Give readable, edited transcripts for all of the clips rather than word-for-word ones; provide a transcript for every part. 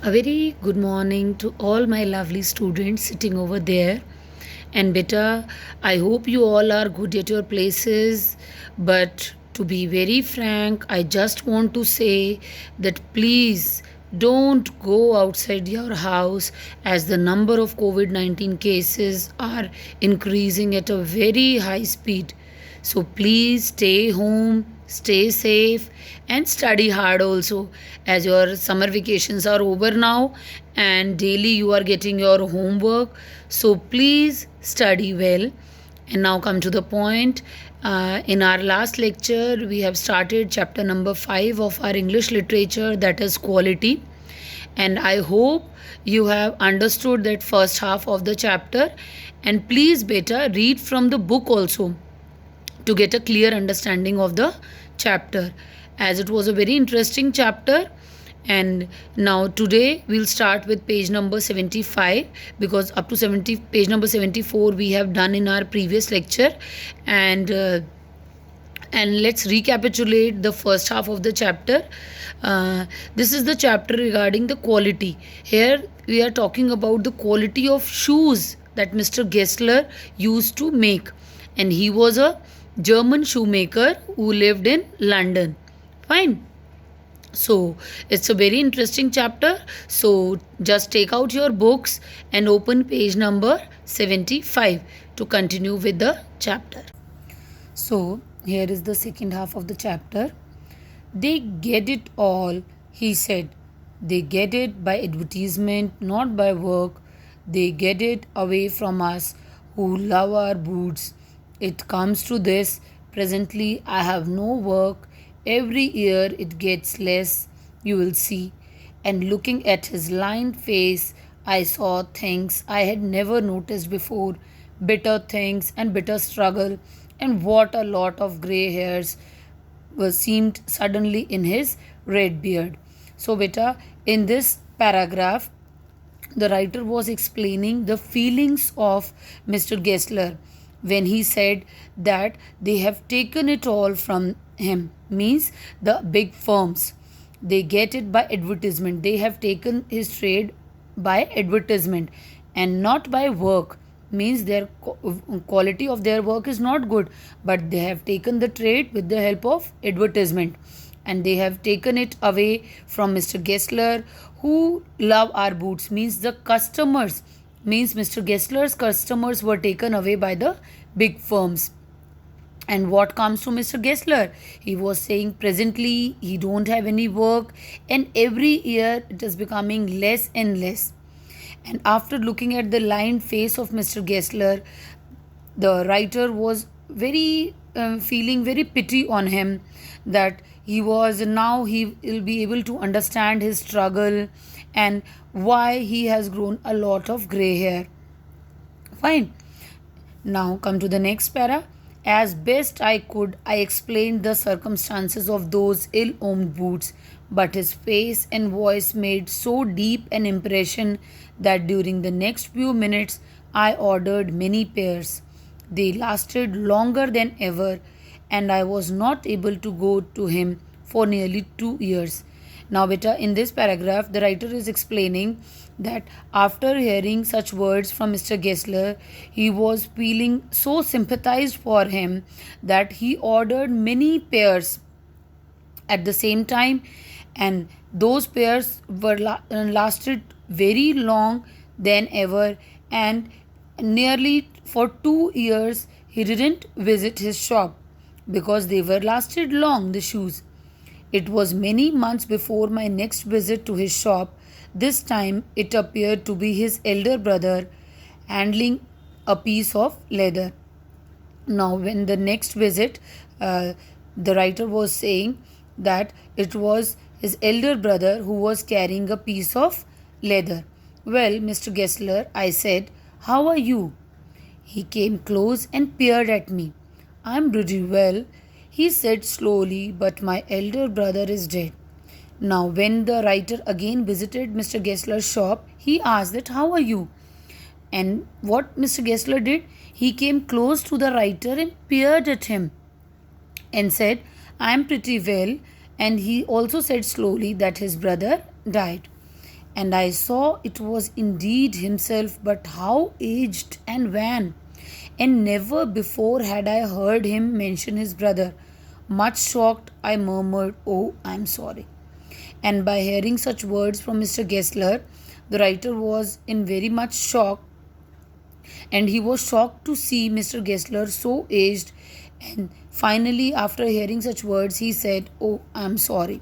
A very good morning to all my lovely students sitting over there. And beta, I hope you all are good at your places. But to be very frank, I just want to say that please don't go outside your house as the number of COVID 19 cases are increasing at a very high speed. So please stay home, stay safe, and study hard also, as your summer vacations are over now and daily you are getting your homework. So please study well. And now come to the point. In our last lecture, we have started chapter number 5 of our English literature, that is quality. And I hope you have understood that first half of the chapter. And please, beta, read from the book also to get a clear understanding of the chapter, as it was a very interesting chapter. And now today we'll start with page number 75, because up to 70 page number 74 we have done in our previous lecture. And let's recapitulate the first half of the chapter. This is the chapter regarding the quality. Here we are talking about the quality of shoes that Mr. Gessler used to make, and he was a German shoemaker who lived in London. Fine. So it's a very interesting chapter. So just take out your books and open page number 75 to continue with the chapter. So here is the second half of the chapter. They get it all, he said. They get it by advertisement, not by work. They get it away from us who love our boots. It comes to this. Presently, I have no work. Every year it gets less, you will see. And looking at his lined face, I saw things I had never noticed before, bitter things and bitter struggle, and what a lot of grey hairs was seemed suddenly in his red beard. So, beta, in this paragraph, the writer was explaining the feelings of Mr. Gessler when he said that they have taken it all from him, means the big firms. They get it by advertisement. They have taken his trade by advertisement and not by work, means their quality of their work is not good, but they have taken the trade with the help of advertisement, and they have taken it away from Mr. Gessler, who love our boots, means the customers, means Mr. Gessler's customers were taken away by the big firms. And what comes to Mr. Gessler? He was saying presently he don't have any work, and every year it is becoming less and less. And after looking at the lined face of Mr. Gessler, the writer was very feeling very pity on him, that he was now he will be able to understand his struggle and why he has grown a lot of gray hair. Fine. Now come to the next para. As best I could, I explained the circumstances of those ill-omened boots, but his face and voice made so deep an impression that during the next few minutes I ordered many pairs. They lasted longer than ever, and I was not able to go to him for nearly 2 years. Now, beta, in this paragraph, the writer is explaining that after hearing such words from Mr. Gessler, he was feeling so sympathized for him that he ordered many pairs at the same time, and those pairs were lasted very long than ever, and nearly for 2 years he didn't visit his shop because they were lasted long, the shoes. It was many months before my next visit to his shop. This time it appeared to be his elder brother handling a piece of leather. Now, when the next visit, the writer was saying that it was his elder brother who was carrying a piece of leather. Well, Mr. Gessler, I said, how are you? He came close and peered at me. I'm pretty well, he said slowly, but my elder brother is dead. Now, when the writer again visited Mr. Gessler's shop, he asked that, how are you? And what Mr. Gessler did, he came close to the writer and peered at him and said, I am pretty well. And he also said slowly that his brother died. and I saw it was indeed himself, but how aged and wan. And never before had I heard him mention his brother. Much shocked, I murmured, "Oh, I'm sorry." And by hearing such words from Mr. Gessler, the writer was in very much shock, and he was shocked to see Mr. Gessler so aged. And finally, after hearing such words, he said, "Oh, I'm sorry."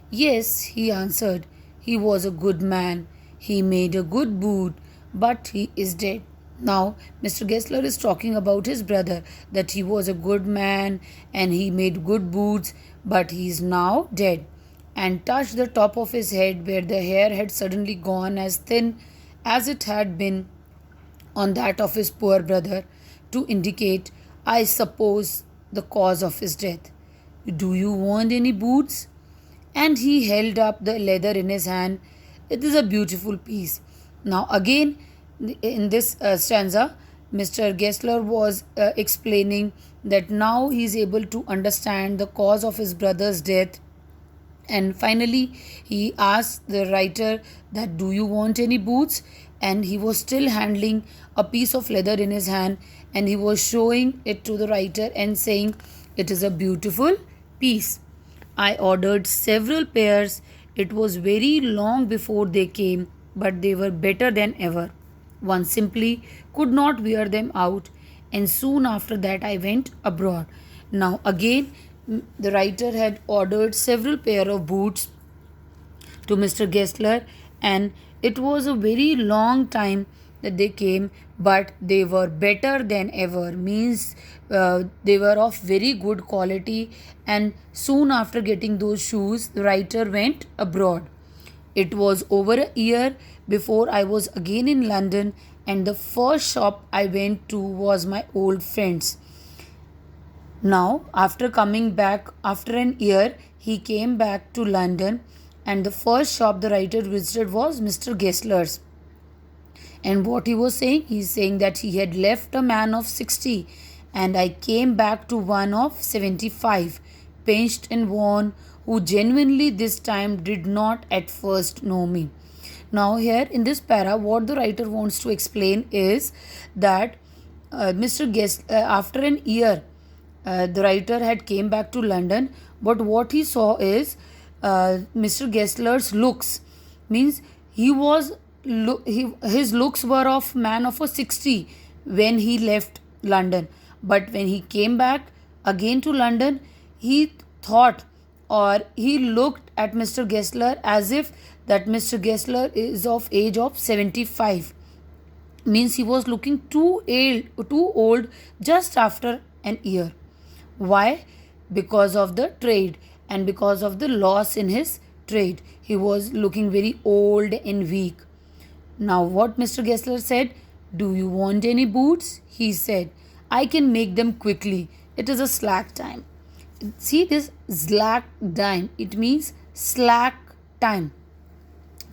"Yes," he answered, "he was a good man. He made a good boot, but he is dead." Now, Mr. Gessler is talking about his brother, that he was a good man and he made good boots, but he is now dead, and touched the top of his head where the hair had suddenly gone as thin as it had been on that of his poor brother, to indicate, I suppose, the cause of his death. "Do you want any boots?" And he held up the leather in his hand. It is a beautiful piece. Now, again, in this stanza, Mr. Gessler was explaining that now he is able to understand the cause of his brother's death. And finally, he asked the writer that, "Do you want any boots?" And he was still handling a piece of leather in his hand, and he was showing it to the writer and saying, "It is a beautiful piece. I ordered several pairs. It was very long before they came, but they were better than ever. One simply could not wear them out, and soon after that I went abroad." Now, again, the writer had ordered several pair of boots to Mr. Gessler, and it was a very long time that they came, but they were better than ever, means they were of very good quality. And soon after getting those shoes, the writer went abroad. It was over a year before I was again in London, and the first shop I went to was my old friend's. Now, after coming back after an year, he came back to London, and the first shop the writer visited was Mr. Gessler's. And what he was saying, he's saying that he had left a man of 60, and I came back to one of 75, pinched and worn, who genuinely this time did not at first know me. Now, here in this para, what the writer wants to explain is that Mr. After an year, the writer had came back to London, but what he saw is Mr. Gessler's looks, means he was his looks were of man of a 60 when he left London, but when he came back again to London, he thought, or he looked at Mr. Gessler as if that Mr. Gessler is of age of 75, means he was looking too old just after an year. Why? Because of the trade and because of the loss in his trade. He was looking very old and weak. Now, what Mr. Gessler said, "Do you want any boots?" He said, "I can make them quickly. It is a slack time." See this slack time, it means slack time.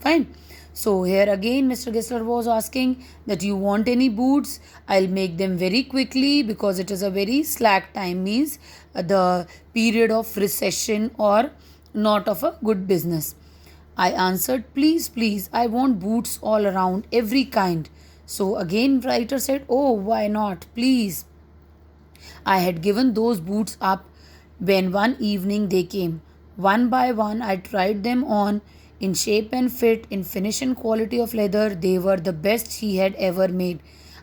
Fine. So here again Mr. Gessler was asking that, "You want any boots? I'll make them very quickly because it is a very slack time," means the period of recession or not of a good business. I answered, "Please, please, I want boots all around, every kind." So again writer said, "Oh, why not? Please." I had given those boots up when one evening they came. One by one I tried them on. In shape and fit, in finish and quality of leather, they were the best he had ever made.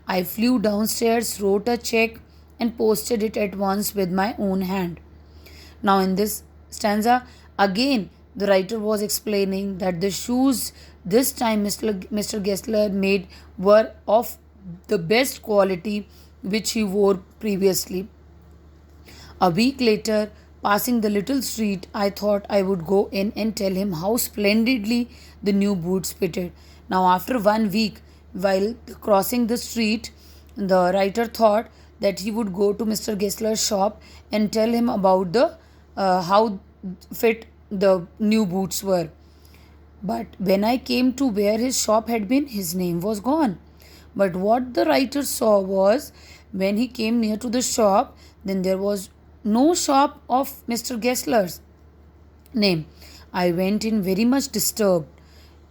I flew downstairs, wrote a check, and posted it at once with my own hand. Now, in this stanza, again, the writer was explaining that the shoes this time Mr. Gessler made were of the best quality which he wore previously. A week later, passing the little street, I thought I would go in and tell him how splendidly the new boots fitted. Now, after 1 week, while crossing the street, the writer thought that he would go to Mr. Gessler's shop and tell him about the how fit the new boots were. But when I came to where his shop had been, his name was gone. But what the writer saw was, when he came near to the shop, then there was no shop of Mr. Gessler's name. I went in very much disturbed.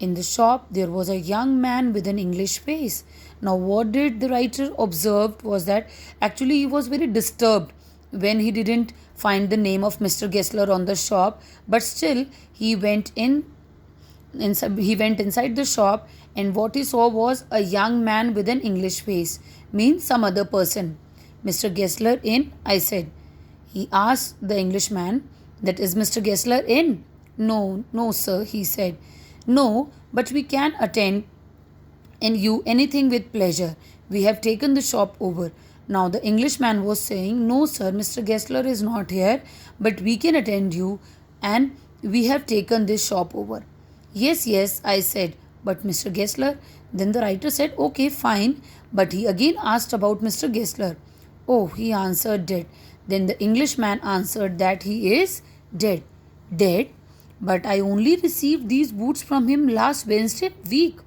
In the shop, there was a young man with an English face. Now, what did the writer observe was that actually he was very disturbed when he didn't find the name of Mr. Gessler on the shop, but still he went inside the shop, and what he saw was a young man with an English face, means some other person. Mr. Gessler in? I said. He asked the Englishman, that is Mr. Gessler in? No, no, sir, he said. No, but we can attend and you anything with pleasure. We have taken the shop over. Now the Englishman was saying, no, sir, Mr. Gessler is not here, but we can attend you and we have taken this shop over. Yes, yes, I said, but Mr. Gessler. Then the writer said, okay, fine, but he again asked about Mr. Gessler. Oh, he answered dead. Then the Englishman answered that he is dead. Dead? But I only received these boots from him last Wednesday week.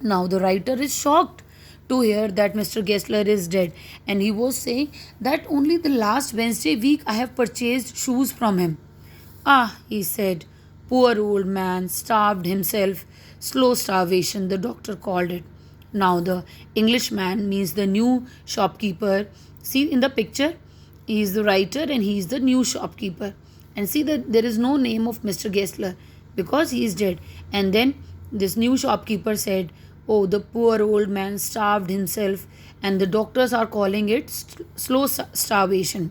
Now the writer is shocked to hear that Mr. Gessler is dead, and he was saying that only the last Wednesday week I have purchased shoes from him. Ah, he said, poor old man, starved himself. Slow starvation, the doctor called it. Now the Englishman means the new shopkeeper. See in the picture, he is the writer and he is the new shopkeeper. And see that there is no name of Mr. Gessler because he is dead. And then this new shopkeeper said, oh, the poor old man starved himself, and the doctors are calling it slow starvation.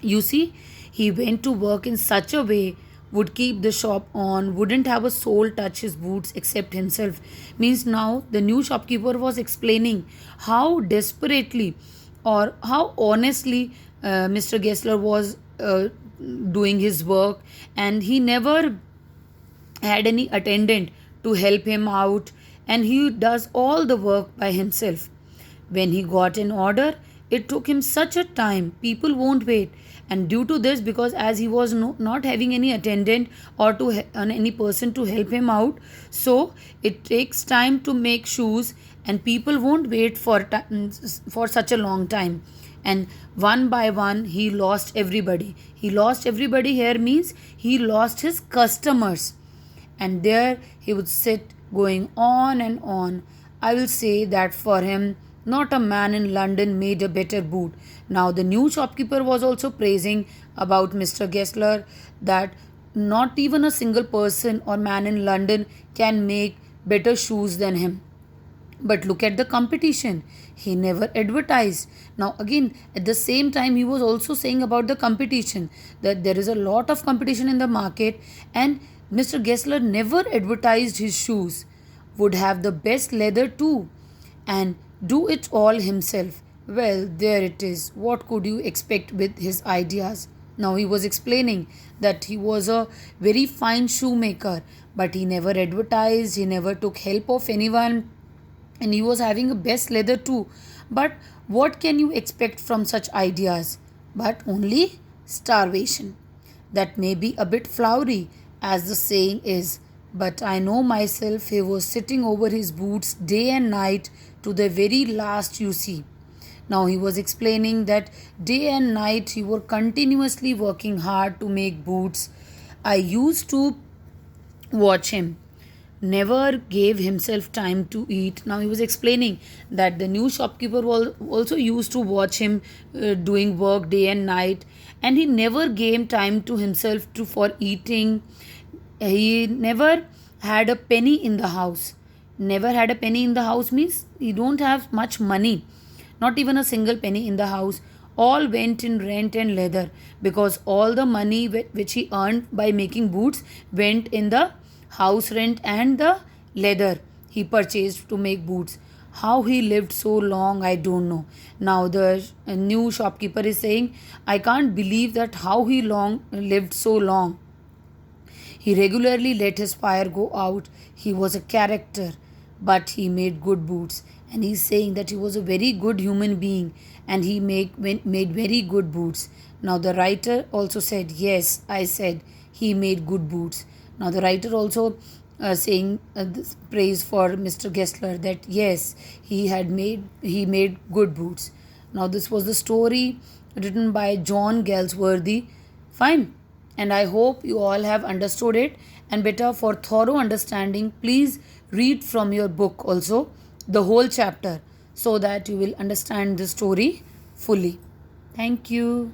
You see, he went to work in such a way, would keep the shop on, wouldn't have a soul touch his boots except himself. Means now the new shopkeeper was explaining how desperately or how honestly Mr. Gessler was doing his work, and he never had any attendant to help him out, and he does all the work by himself. When he got an order, it took him such a time, people won't wait. And due to this, because as he was not having any attendant or any person to help him out, so it takes time to make shoes, and people won't wait for such a long time. And one by one, he lost everybody. He lost everybody here means he lost his customers, and there he would sit going on and on. I will say that for him, not a man in London made a better boot. Now the new shopkeeper was also praising about Mr. Gessler that not even a single person or man in London can make better shoes than him. But look at the competition. He never advertised. Now, again, at the same time, he was also saying about the competition that there is a lot of competition in the market, and Mr. Gessler never advertised his shoes, would have the best leather too, and do it all himself. Well, there it is. What could you expect with his ideas? Now, he was explaining that he was a very fine shoemaker, but he never advertised, he never took help of anyone, and he was having a best leather too. But what can you expect from such ideas? But only starvation. That may be a bit flowery, as the saying is, but I know myself he was sitting over his boots day and night to the very last you see. Now he was explaining that day and night he was continuously working hard to make boots. I used to watch him, never gave himself time to eat. Now he was explaining that the new shopkeeper also used to watch him doing work day and night, and he never gave time to himself for eating. He never had a penny in the house. Never had a penny in the house means he don't have much money, not even a single penny in the house. All went in rent and leather, because all the money which he earned by making boots went in the house rent and the leather he purchased to make boots. How he lived so long, I don't know. Now the new shopkeeper is saying, I can't believe that how he long lived so long. He regularly let his fire go out. He was a character, but he made good boots. And he's saying that he was a very good human being, and he made very good boots. Now the writer also said, yes, I said he made good boots. Now the writer also saying this praise for Mr. Gessler that yes, he made good boots. Now this was the story written by John Galsworthy. Fine. And I hope you all have understood it, And beta, for thorough understanding, please read from your book also the whole chapter so that you will understand the story fully. Thank you.